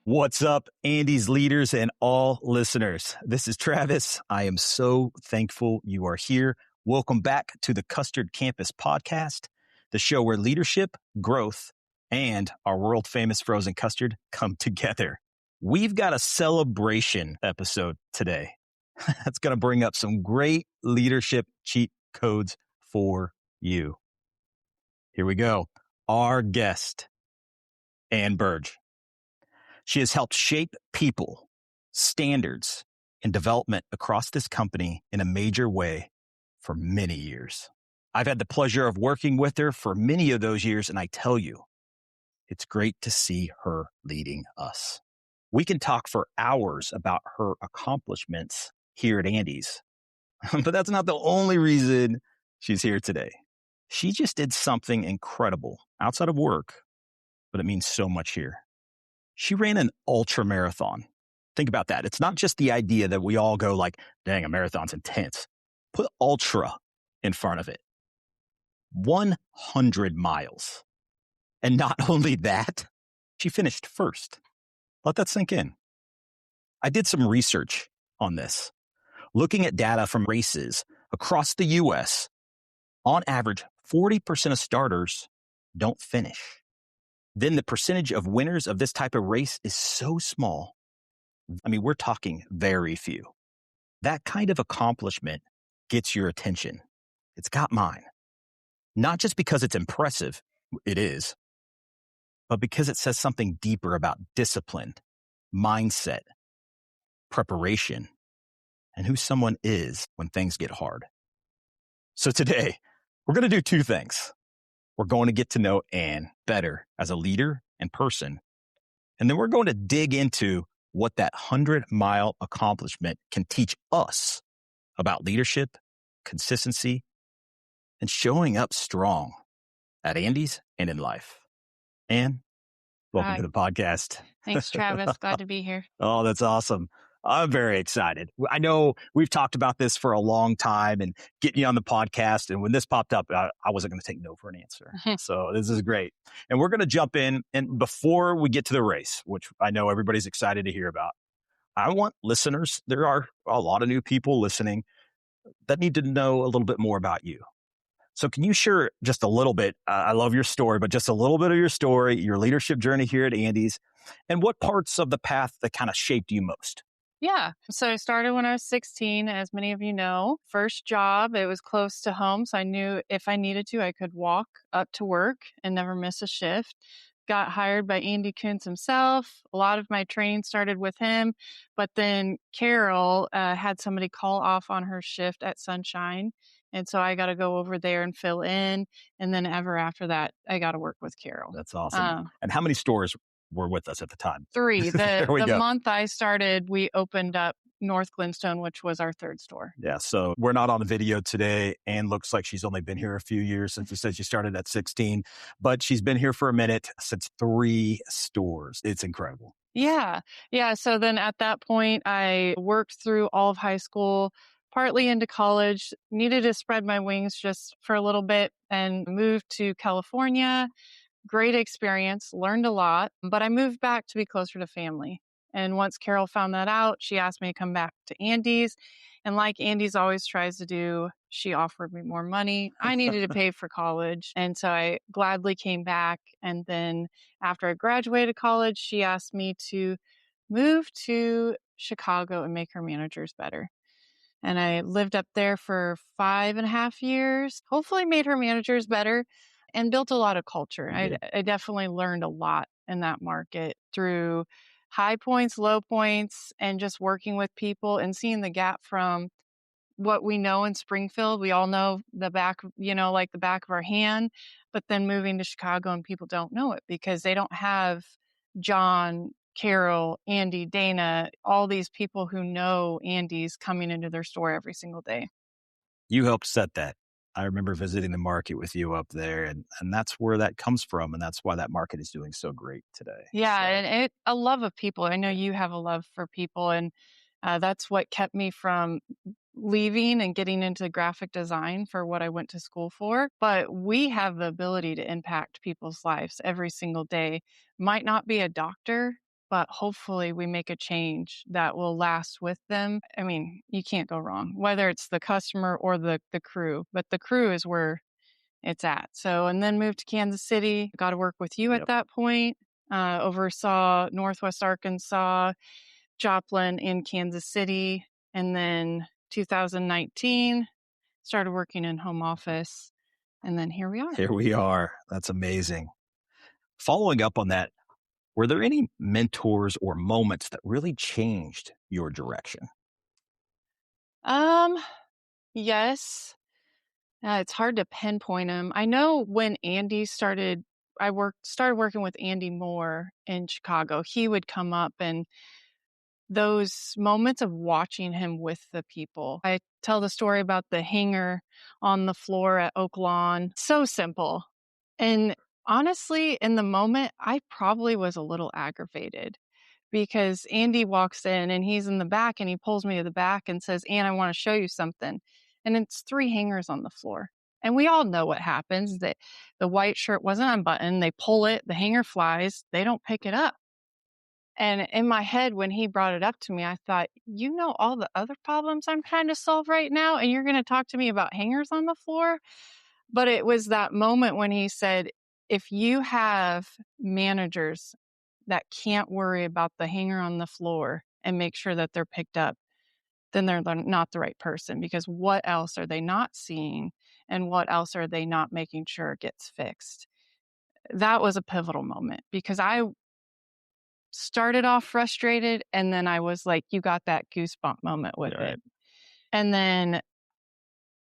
What's up, Andy's leaders and all listeners? This is Travis. I am so thankful you are here. Welcome back to the Custard Campus podcast, the show where leadership, growth, and our world famous frozen custard come together. We've got a celebration episode today that's going to bring up some great leadership cheat codes for you. Here we go. Our guest, Ann Burge. She has helped shape people, standards, and development across this company in a major way for many years. I've had the pleasure of working with her for many of those years, and I tell you, it's great to see her leading us. We can talk for hours about her accomplishments here at Andy's, but that's not the only reason she's here today. She just did something incredible outside of work, but it means so much here. She ran an ultra marathon. Think about that. It's not just the idea that we all go like, dang, a marathon's intense. Put ultra in front of it. 100 miles. And not only that, she finished first. Let that sink in. I did some research on this, looking at data from races across the U.S. On average, 40% of starters don't finish. Then the percentage of winners of this type of race is so small. I mean, we're talking very few. That kind of accomplishment gets your attention. It's got mine. Not just because it's impressive, it is, but because it says something deeper about discipline, mindset, preparation, and who someone is when things get hard. So today, we're going to do two things. We're going to get to know Ann better as a leader and person. And then we're going to dig into what that 100-mile accomplishment can teach us about leadership, consistency, and showing up strong at Andy's and in life. Ann, welcome Hi. to the podcast. Thanks, Travis. Glad to be here. Oh, that's awesome. I'm very excited. I know we've talked about this for a long time and getting you on the podcast. And when this popped up, I wasn't going to take no for an answer. So this is great. And we're going to jump in. And before we get to the race, which I know everybody's excited to hear about, I want listeners, there are a lot of new people listening that need to know a little bit more about you. So can you share just a little bit? I love your story, but just a little bit of your story, your leadership journey here at Andy's, and what parts of the path that kind of shaped you most? Yeah. So I started when I was 16, as many of you know. First job, it was close to home. So I knew if I needed to, I could walk up to work and never miss a shift. Got hired by Andy Kuntz himself. A lot of my training started with him. But then Carol had somebody call off on her shift at Sunshine. And so I got to go over there and fill in. And then ever after that, I got to work with Carol. That's awesome. And how many stores were with us at the time? 3. There we The go. month I started, we opened up North Glenstone, which was our 3rd store. Yeah. So we're not on the video today. Ann looks like she's only been here a few years since you said she started at 16, but she's been here for a minute since 3 stores. It's incredible. Yeah. Yeah. So then at that point, I worked through all of high school, partly into college, needed to spread my wings just for a little bit and moved to California. Great experience, learned a lot, but I moved back to be closer to family. And once Carol found that out, she asked me to come back to Andy's. And like Andy's always tries to do, she offered me more money. I needed to pay for college. And so I gladly came back. And then after I graduated college, she asked me to move to Chicago and make her managers better. And I lived up there for 5.5 years, hopefully made her managers better and built a lot of culture. I definitely learned a lot in that market through high points, low points, and just working with people and seeing the gap from what we know in Springfield. We all know the back, like the back of our hand, but then moving to Chicago and people don't know it because they don't have John, Carol, Andy, Dana, all these people who know Andy's coming into their store every single day. You helped set that. I remember visiting the market with you up there, and that's where that comes from, and that's why that market is doing so great today. Yeah, and a love of people. I know you have a love for people, and that's what kept me from leaving and getting into graphic design for what I went to school for. But we have the ability to impact people's lives every single day. Might not be a doctor, but hopefully we make a change that will last with them. I mean, you can't go wrong, whether it's the customer or the crew, but the crew is where it's at. So, and then moved to Kansas City, got to work with you at Yep. that point, oversaw Northwest Arkansas, Joplin in Kansas City. And then 2019, started working in home office. And then here we are. Here we are. That's amazing. Following up on that, were there any mentors or moments that really changed your direction? Um, yes. It's hard to pinpoint them. I know when Andy started, started working with Andy Moore in Chicago. He would come up, and those moments of watching him with the people. I tell the story about the hanger on the floor at Oak Lawn. So simple. And honestly, in the moment, I probably was a little aggravated because Andy walks in and he's in the back and he pulls me to the back and says, Ann, I want to show you something. And it's 3 hangers on the floor. And we all know what happens, that the white shirt wasn't unbuttoned. They pull it, the hanger flies, they don't pick it up. And in my head, when he brought it up to me, I thought, you know, all the other problems I'm trying to solve right now, and you're going to talk to me about hangers on the floor? But it was that moment when he said, if you have managers that can't worry about the hanger on the floor and make sure that they're picked up, then they're not the right person, because what else are they not seeing? And what else are they not making sure it gets fixed? That was a pivotal moment because I started off frustrated, and then I was like, you got that goosebump moment with Right. it. And then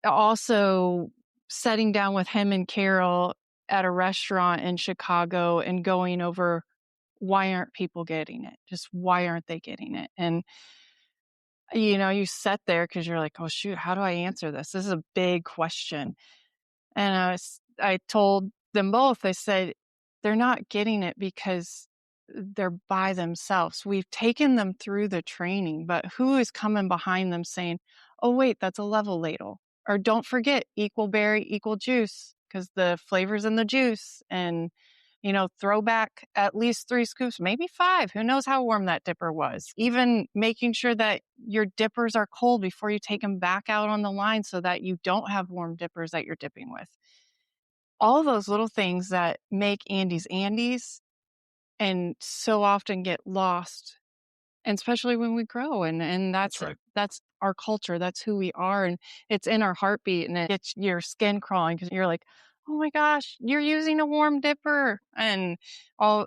also sitting down with him and Carol at a restaurant in Chicago and going over, why aren't people getting it? Just why aren't they getting it? And, you know, you sit there because you're like, oh, shoot, how do I answer this? This is a big question. And I told them both, I said, they're not getting it because they're by themselves. We've taken them through the training, but who is coming behind them saying, oh, wait, that's a level ladle? Or don't forget, equal berry, equal juice, because the flavor's in the juice. And, you know, throw back at least 3 scoops, maybe 5. Who knows how warm that dipper was? Even making sure that your dippers are cold before you take them back out on the line so that you don't have warm dippers that you're dipping with. All those little things that make Andy's Andes and so often get lost, and especially when we grow, and That's right. that's our culture, that's who we are, and it's in our heartbeat, and it gets your skin crawling because you're like, oh my gosh, you're using a warm dipper, and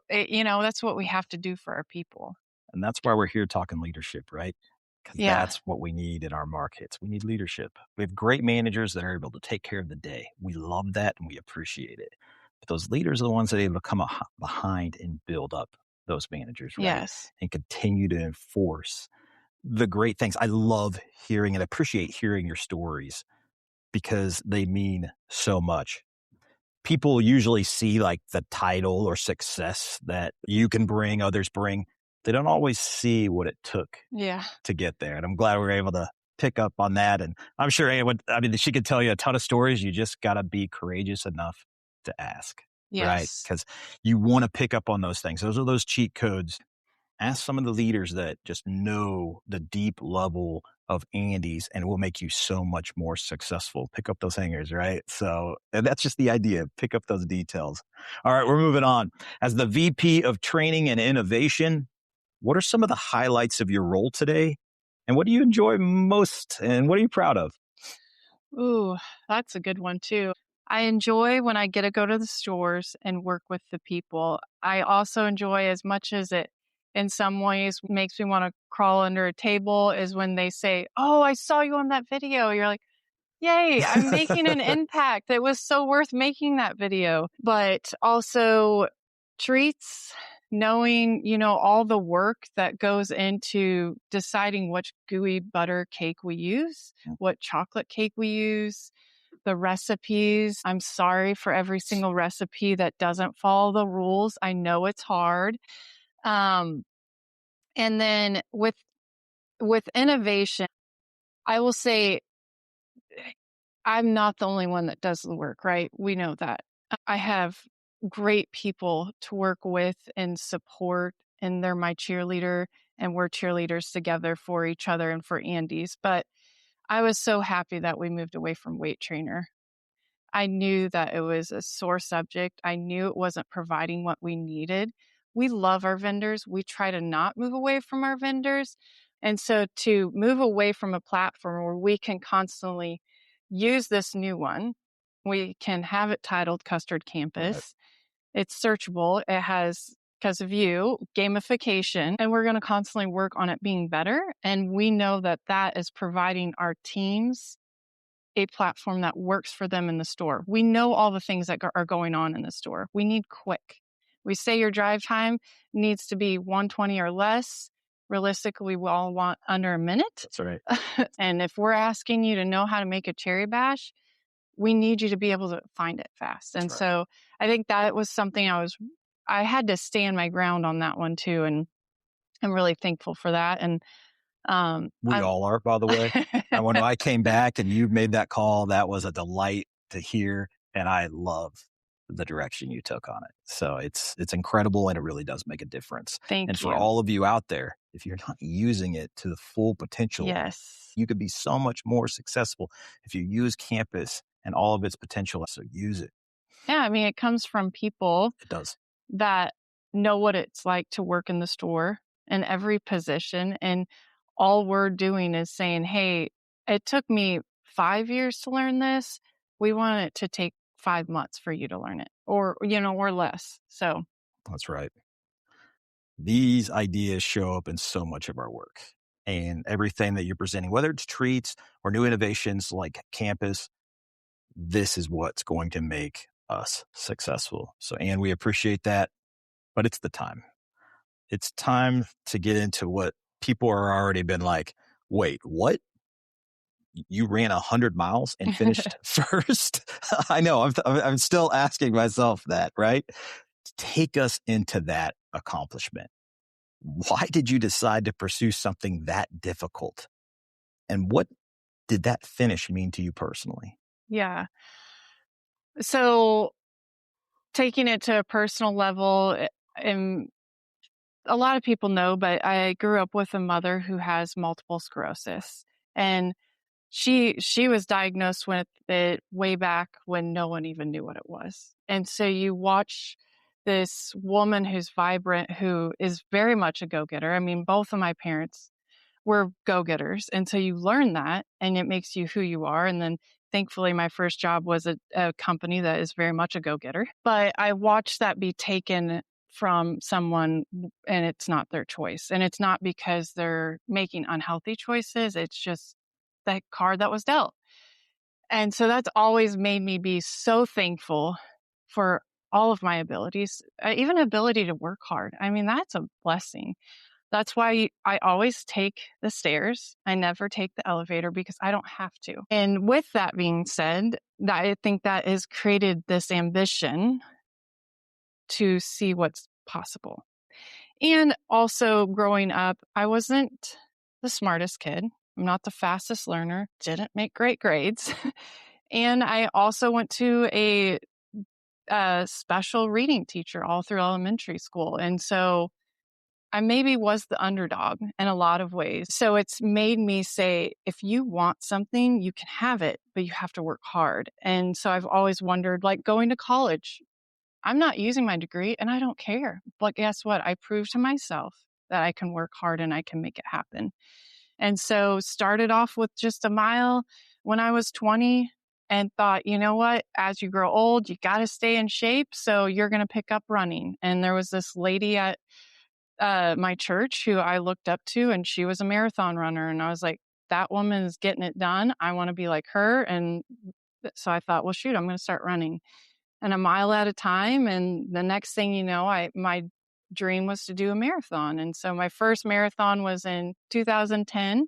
you know, that's what we have to do for our people. And that's why we're here talking leadership, right? Because Yeah. that's what we need in our markets. We need leadership. We have great managers that are able to take care of the day. We love that and we appreciate it. But those leaders are the ones that are able to come behind and build up those managers, right? Yes. And continue to enforce the great things. I love hearing and appreciate hearing your stories because they mean so much. People usually see like the title or success that you can bring, others bring. They don't always see what it took Yeah. to get there. And I'm glad we were able to pick up on that. And I'm sure she could tell you a ton of stories. You just got to be courageous enough to ask, right? Yes. Because you want to pick up on those things. Those are those cheat codes. Ask some of the leaders that just know the deep level of Andes and it will make you so much more successful. Pick up those hangers, right? So and that's just the idea. Pick up those details. All right, we're moving on. As the VP of Training and Innovation, what are some of the highlights of your role today? And what do you enjoy most? And what are you proud of? Ooh, that's a good one too. I enjoy when I get to go to the stores and work with the people. I also enjoy, as much as it in some ways makes me want to crawl under a table, is when they say, oh, I saw you on that video. You're like, yay, I'm making an impact. It was so worth making that video. But also treats, knowing, you know, all the work that goes into deciding which gooey butter cake we use, what chocolate cake we use, the recipes. I'm sorry for every single recipe that doesn't follow the rules. I know it's hard. Um, and then with innovation, I will say I'm not the only one that does the work, right? We know that. I have great people to work with and support and they're my cheerleader, and we're cheerleaders together for each other and for Andy's. But I was so happy that we moved away from weight trainer. I knew that it was a sore subject. I knew it wasn't providing what we needed. We love our vendors. We try to not move away from our vendors. And so to move away from a platform where we can constantly use this new one, we can have it titled Custard Campus. Right. It's searchable. It has, because of you, gamification, and we're going to constantly work on it being better. And we know that that is providing our teams a platform that works for them in the store. We know all the things that are going on in the store. We need quick. We say your drive time needs to be 120 or less. Realistically, we all want under a minute. That's right. And if we're asking you to know how to make a cherry bash, we need you to be able to find it fast. That's And right. so I think that was something I had to stand my ground on that one too. And I'm really thankful for that. And We I'm all are, by the way. And when I came back and you made that call, that was a delight to hear. And I love the direction you took on it. So it's incredible, and it really does make a difference. Thank and you. for all of you out there, if you're not using it to the full potential, Yes. you could be so much more successful if you use Campus and all of its potential. So use it. Yeah, I mean, it comes from people It does. that know what it's like to work in the store in every position. And all we're doing is saying, hey, it took me 5 years to learn this. We want it to take 5 months for you to learn it, or, or less. So That's right. These ideas show up in so much of our work, and everything that you're presenting, whether it's treats or new innovations like Campus, this is what's going to make us successful. So, Ann, we appreciate that, but it's the time. It's time to get into what people are already been like, wait, what? You ran 100 miles and finished first? I know. I'm still asking myself that, right? Take us into that accomplishment. Why did you decide to pursue something that difficult? And what did that finish mean to you personally? yeah. So taking it to a personal level, and a lot of people know, but I grew up with a mother who has multiple sclerosis, and she was diagnosed with it way back when no one even knew what it was. And so you watch this woman who's vibrant, who is very much a go-getter. I mean, both of my parents were go-getters. And so you learn that, and it makes you who you are. And then thankfully, my first job was a company that is very much a go-getter. But I watched that be taken from someone, and it's not their choice. And it's not because they're making unhealthy choices. It's just the card that was dealt. And so that's always made me be so thankful for all of my abilities, even ability to work hard. I mean, that's a blessing. That's why I always take the stairs. I never take the elevator because I don't have to. And with that being said, I think that has created this ambition to see what's possible. And also growing up, I wasn't the smartest kid. I'm not the fastest learner, didn't make great grades. And I also went to a special reading teacher all through elementary school. And so I maybe was the underdog in a lot of ways. So it's made me say, if you want something, you can have it, but you have to work hard. And so I've always wondered, like going to college, I'm not using my degree and I don't care. But guess what? I proved to myself that I can work hard and I can make it happen. And so started off with just a mile when I was 20 and thought, you know what, as you grow old, you got to stay in shape. So you're going to pick up running. And there was this lady at my church who I looked up to, and she was a marathon runner. And I was like, that woman is getting it done. I want to be like her. And so I thought, well, shoot, I'm going to start running. And a mile at a time. And the next thing you know, my dream was to do a marathon. And so my first marathon was in 2010.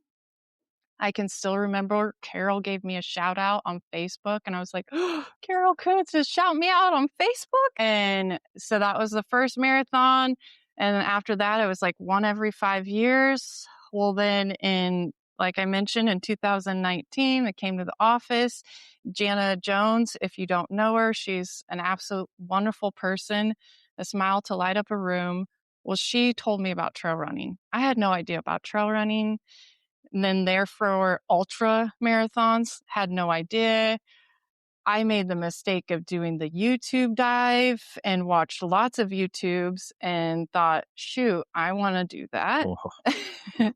I can still remember Carol gave me a shout out on Facebook, and I was like, oh, Carol Koontz is shouting me out on Facebook. And so that was the first marathon. And after that, it was like one every 5 years. Well, then like I mentioned, in 2019, I came to the office. Jana Jones, if you don't know her, she's an absolute wonderful person, a smile to light up a room. Well, she told me about trail running. I had no idea about trail running. And then therefore ultra marathons, had no idea. I made the mistake of doing the YouTube dive and watched lots of YouTubes and thought, shoot, I want to do that. Oh,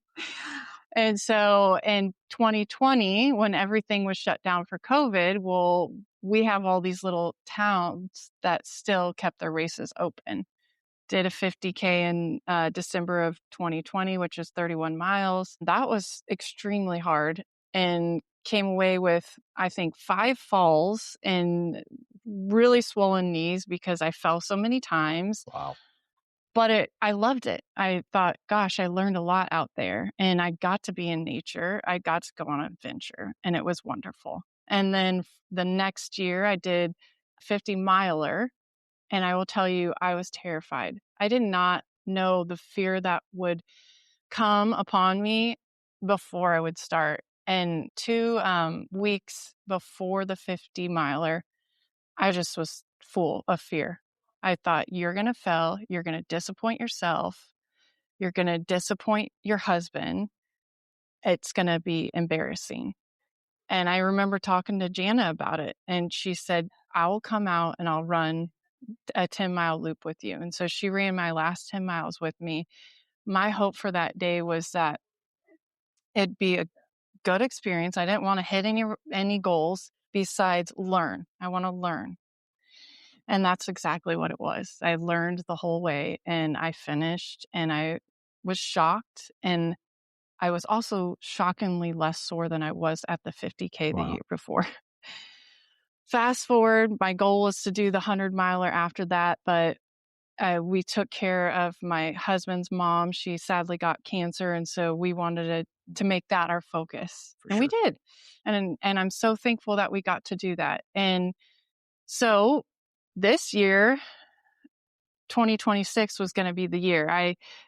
And so in 2020, when everything was shut down for COVID, well, we have all these little towns that still kept their races open. Did a 50K in December of 2020, which is 31 miles. That was extremely hard and came away with, I think, 5 falls and really swollen knees because I fell so many times. wow. But I loved it. I thought, gosh, I learned a lot out there and I got to be in nature. I got to go on an adventure and it was wonderful. And then the next year I did a 50 miler. And I will tell you, I was terrified. I did not know the fear that would come upon me before I would start. And 2 weeks before the 50 miler, I just was full of fear. I thought, you're going to fail. You're going to disappoint yourself. You're going to disappoint your husband. It's going to be embarrassing. And I remember talking to Jana about it. And she said, I will come out and I'll run a 10-mile loop with you. And so she ran my last 10 miles with me. My hope for that day was that it'd be a good experience. I didn't want to hit any goals besides learn. I want to learn. And that's exactly what it was. I learned the whole way and I finished and I was shocked. And I was also shockingly less sore than I was at the 50K the Wow. year before. Fast forward, my goal was to do the 100 miler after that, but we took care of my husband's mom. She sadly got cancer. And so we wanted to make that our focus. For And we sure. did. And I'm so thankful that we got to do that. And so this year, 2026 was going to be the year.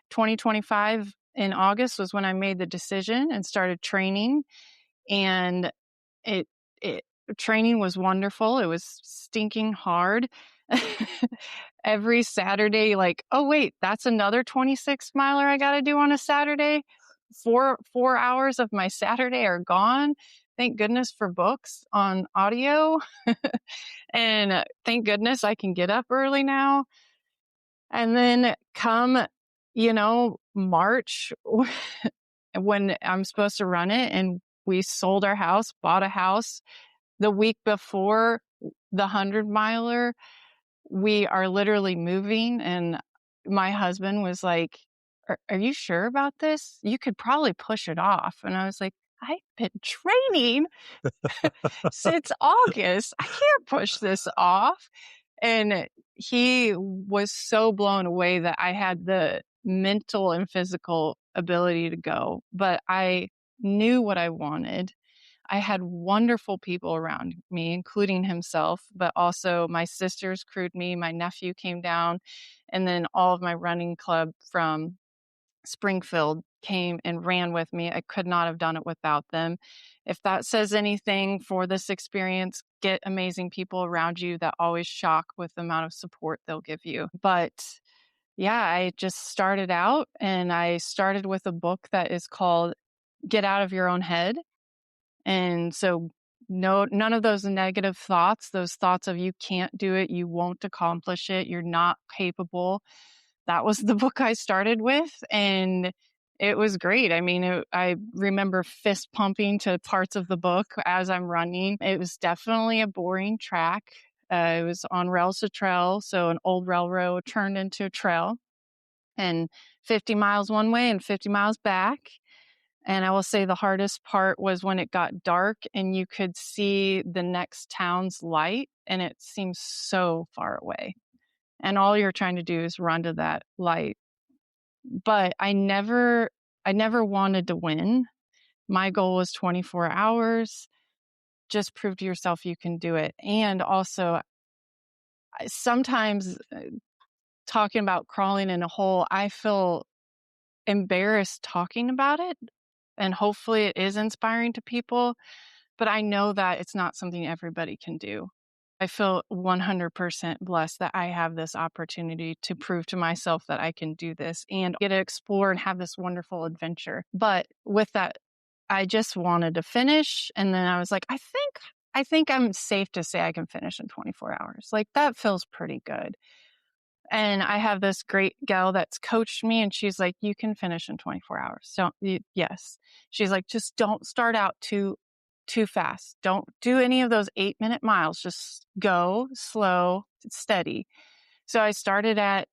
2025 in August was when I made the decision and started training. And it training was wonderful. It was stinking hard. Every Saturday, like, oh wait, that's another 26 miler I got to do on a Saturday. 4 hours of my Saturday are gone. Thank goodness for books on audio. And thank goodness I can get up early now. And then come, March when I'm supposed to run it, and we sold our house, bought a house the week before the 100 miler. We are literally moving. And my husband was like, are you sure about this? You could probably push it off. And I was like, I've been training since August. I can't push this off. And he was so blown away that I had the mental and physical ability to go, but I knew what I wanted. I had wonderful people around me, including himself, but also my sisters crewed me. My nephew came down, and then all of my running club from Springfield came and ran with me. I could not have done it without them. If that says anything for this experience, get amazing people around you that always shock with the amount of support they'll give you. But yeah, I just started out, and I started with a book that is called Get Out of Your Own Head. And so none of those negative thoughts, those thoughts of you can't do it, you won't accomplish it, you're not capable. That was the book I started with, and it was great. I mean, I remember fist pumping to parts of the book as I'm running. It was definitely a boring track. It was on rails to trail, so an old railroad turned into a trail, and 50 miles one way and 50 miles back. And I will say the hardest part was when it got dark and you could see the next town's light, and it seems so far away. And all you're trying to do is run to that light. But I never wanted to win. My goal was 24 hours. Just prove to yourself you can do it. And also, sometimes talking about crawling in a hole, I feel embarrassed talking about it. And hopefully it is inspiring to people. But I know that it's not something everybody can do. I feel 100% blessed that I have this opportunity to prove to myself that I can do this and get to explore and have this wonderful adventure. But with that, I just wanted to finish. And then I was like, I think I'm safe to say I can finish in 24 hours. Like, that feels pretty good. And I have this great gal that's coached me, and she's like, you can finish in 24 hours. So yes, she's like, just don't start out too fast. Don't do any of those 8-minute miles. Just go slow, steady. So I started at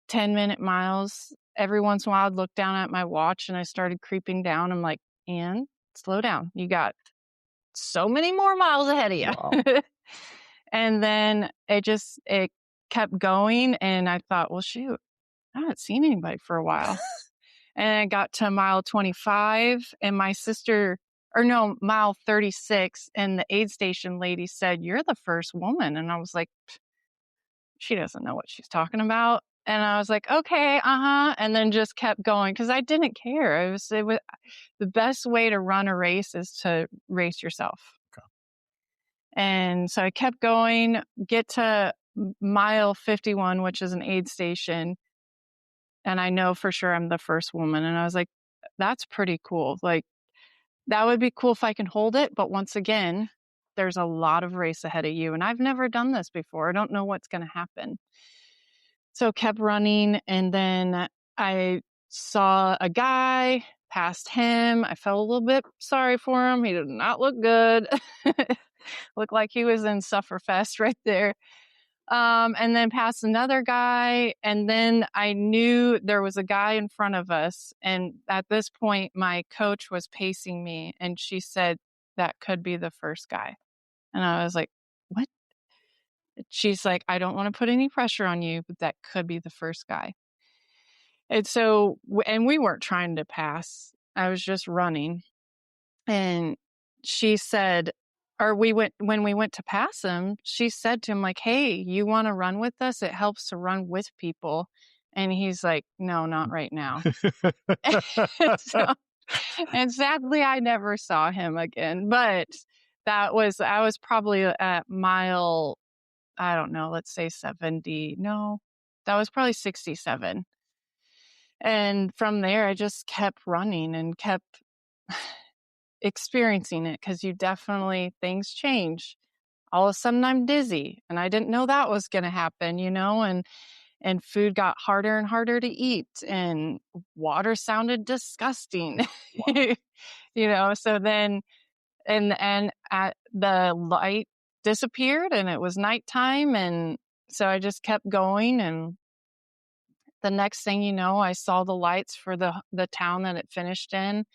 10-minute miles. Every once in a while, I'd look down at my watch and I started creeping down. I'm like, Ann, slow down. You got so many more miles ahead of you. Wow. And then it kept going. And I thought, well, shoot, I haven't seen anybody for a while. And I got to mile 25 and mile 36. And the aid station lady said, you're the first woman. And I was like, she doesn't know what she's talking about. And I was like, okay, and then just kept going because I didn't care. It was the best way to run a race is to race yourself. Okay. And so I kept going, get to mile 51, which is an aid station. And I know for sure I'm the first woman. And I was like, that's pretty cool. Like, that would be cool if I can hold it. But once again, there's a lot of race ahead of you. And I've never done this before. I don't know what's going to happen. So kept running. And then I saw a guy, passed him. I felt a little bit sorry for him. He did not look good. Looked like he was in Sufferfest right there. And then passed another guy. And then I knew there was a guy in front of us. And at this point, my coach was pacing me. And she said, that could be the first guy. And I was like, what? She's like, I don't want to put any pressure on you, but that could be the first guy. And so, and we weren't trying to pass. I was just running. And she said, when we went to pass him, she said to him, like, hey, you want to run with us? It helps to run with people. And he's like, no, not right now. And sadly, I never saw him again. But I was probably at mile, I don't know, let's say 70. No, that was probably 67. And from there, I just kept running and kept experiencing it because things change. All of a sudden I'm dizzy and I didn't know that was going to happen, and food got harder and harder to eat and water sounded disgusting. Wow. So then, and the light disappeared and it was nighttime. And so I just kept going. And the next thing you know, I saw the lights for the town that it finished in.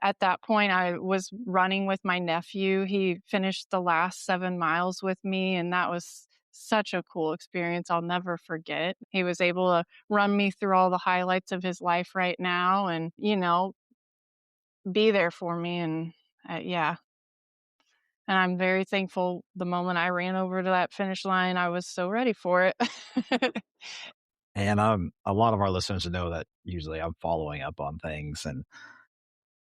At that point, I was running with my nephew. He finished the last 7 miles with me, and that was such a cool experience I'll never forget. He was able to run me through all the highlights of his life right now and, be there for me. And yeah. And I'm very thankful the moment I ran over to that finish line, I was so ready for it. And a lot of our listeners know that usually I'm following up on things and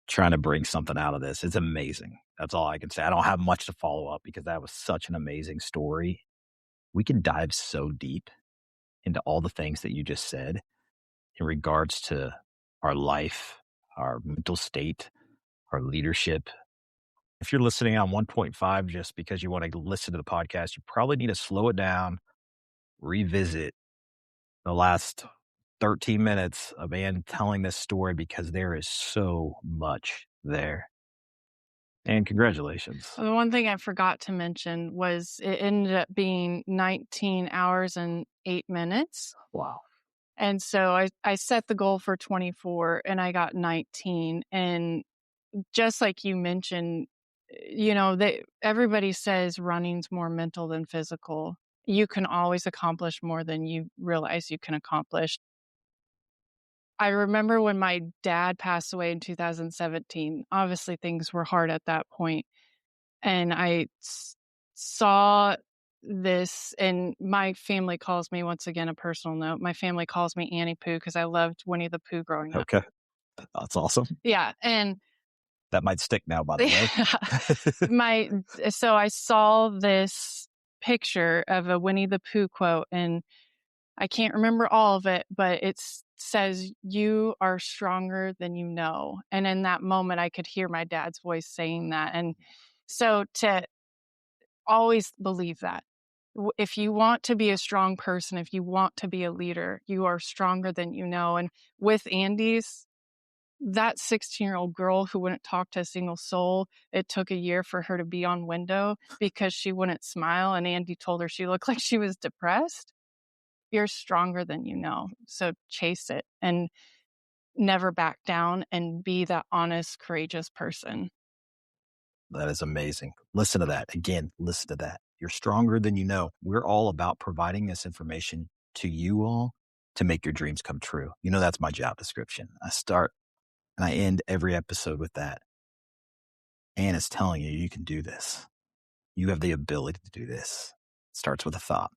trying to bring something out of this. It's amazing. That's all I can say. I don't have much to follow up because that was such an amazing story. We can dive so deep into all the things that you just said in regards to our life, our mental state, our leadership. If you're listening on 1.5 just because you want to listen to the podcast, you probably need to slow it down, revisit the last 13 minutes of Ann telling this story because there is so much there. And congratulations. The one thing I forgot to mention was it ended up being 19 hours and 8 minutes. Wow. And so I set the goal for 24 and I got 19. And just like you mentioned, everybody says running's more mental than physical. You can always accomplish more than you realize you can accomplish. I remember when my dad passed away in 2017, obviously things were hard at that point. And I saw this, and my family calls me, once again, a personal note, my family calls me Annie Pooh because I loved Winnie the Pooh growing up. Okay. That's awesome. Yeah. And that might stick now, by the way. So I saw this picture of a Winnie the Pooh quote, and I can't remember all of it, but it says, "You are stronger than you know." And in that moment, I could hear my dad's voice saying that. And so to always believe that. If you want to be a strong person, if you want to be a leader, you are stronger than you know. And with Andy's, that 16-year-old girl who wouldn't talk to a single soul, it took a year for her to be on window because she wouldn't smile. And Andy told her she looked like she was depressed. You're stronger than you know. So chase it and never back down and be that honest, courageous person. That is amazing. Listen to that. Again, listen to that. You're stronger than you know. We're all about providing this information to you all to make your dreams come true. You know, that's my job description. I start and I end every episode with that. And it's telling you, you can do this. You have the ability to do this. It starts with a thought,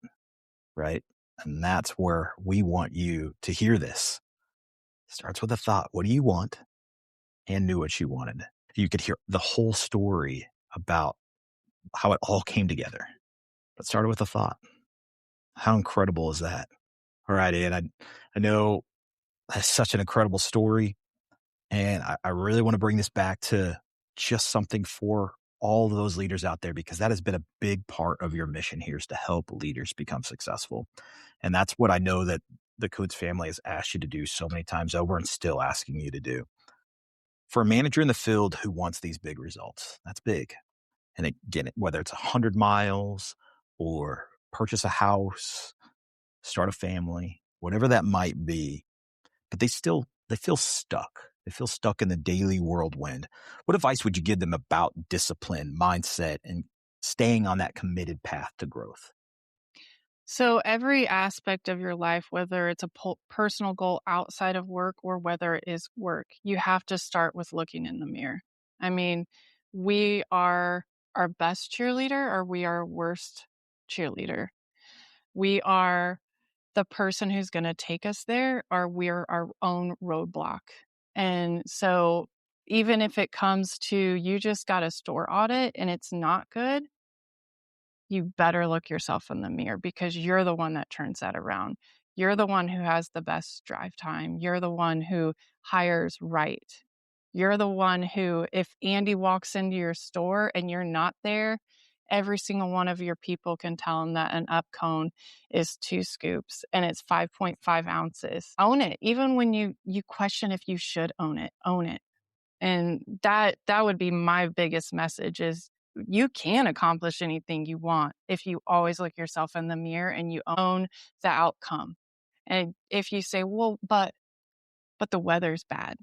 right? And that's where we want you to hear this. It starts with a thought. What do you want? And knew what you wanted. You could hear the whole story about how it all came together. But started with a thought. How incredible is that? All right, Ed, I know that's such an incredible story. And I really want to bring this back to just something for all of those leaders out there, because that has been a big part of your mission here, is to help leaders become successful. And that's what I know that the Kuntz family has asked you to do so many times over and still asking you to do. For a manager in the field who wants these big results, that's big. And again, whether it's 100 miles or purchase a house, start a family, whatever that might be, but they feel stuck. They feel stuck in the daily whirlwind. What advice would you give them about discipline, mindset, and staying on that committed path to growth? So, every aspect of your life, whether it's a personal goal outside of work or whether it is work, you have to start with looking in the mirror. I mean, we are our best cheerleader or we are our worst cheerleader. We are the person who's going to take us there, or we're our own roadblock. And so, even if it comes to you just got a store audit and it's not good, you better look yourself in the mirror because you're the one that turns that around. You're the one who has the best drive time. You're the one who hires right. You're the one who, if Andy walks into your store and you're not there, every single one of your people can tell him that an up cone is 2 scoops and it's 5.5 ounces. Own it. Even when you question if you should own it, own it. And that would be my biggest message is you can accomplish anything you want if you always look yourself in the mirror and you own the outcome. And if you say, well, but the weather's bad,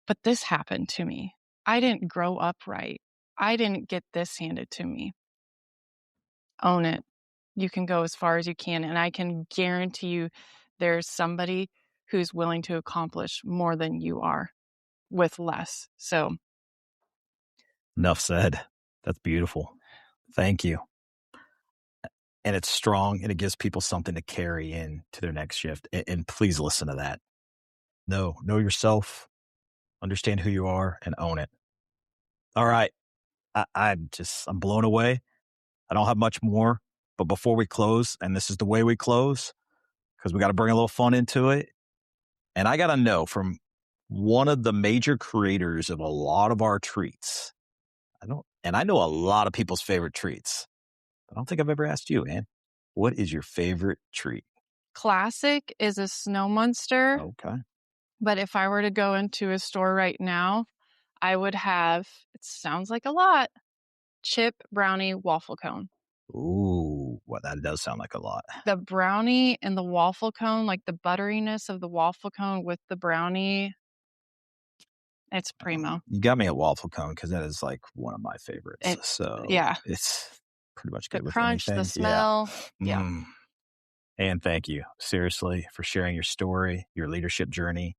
but this happened to me. I didn't grow up right. I didn't get this handed to me. Own it. You can go as far as you can. And I can guarantee you there's somebody who's willing to accomplish more than you are with less. So Enough said. That's beautiful. Thank you. And it's strong, and it gives people something to carry in to their next shift. And please listen to that. Know yourself, understand who you are, and own it. All right. I'm blown away. I don't have much more, but before we close, and this is the way we close, because we got to bring a little fun into it. And I got to know from one of the major creators of a lot of our treats. I know a lot of people's favorite treats. I don't think I've ever asked you, Ann. What is your favorite treat? classic is a snow monster. Okay. But if I were to go into a store right now, I would have, it sounds like a lot, chip brownie waffle cone. Ooh, well, that does sound like a lot. The brownie and the waffle cone, like the butteriness of the waffle cone with the brownie, it's primo. You got me a waffle cone because that is like one of my favorites. So yeah. It's pretty much The good with crunch, anything. the smell. Yeah. And thank you, seriously, for sharing your story, your leadership journey,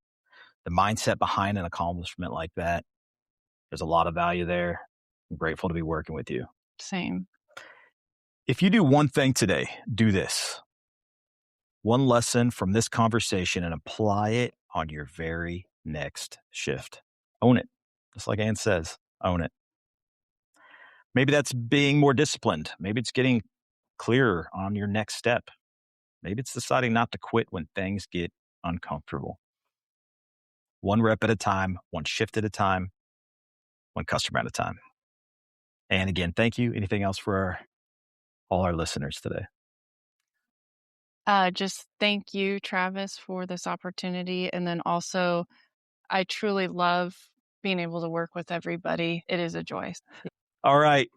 the mindset behind an accomplishment like that. There's a lot of value there. I'm grateful to be working with you. Same. If you do one thing today, do this. One lesson from this conversation and apply it on your very next shift. Own it. Just like Ann says, own it. Maybe that's being more disciplined. Maybe it's getting clearer on your next step. Maybe it's deciding not to quit when things get uncomfortable. One rep at a time, one shift at a time, one customer at a time. And again, thank you. Anything else for all our listeners today? Just thank you, Travis, for this opportunity. And then also, I truly love being able to work with everybody. It is a joy. All right.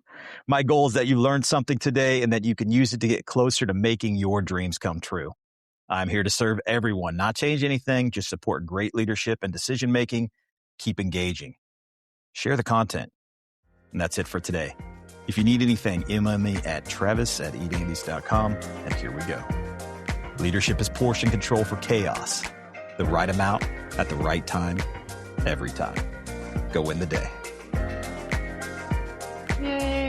My goal is that you learned something today and that you can use it to get closer to making your dreams come true. I'm here to serve everyone, not change anything, just support great leadership and decision-making. Keep engaging. Share the content. And that's it for today. If you need anything, email me at travis@eatandys.com. And here we go. Leadership is portion control for chaos. The right amount at the right time, every time. Go win the day. Yay.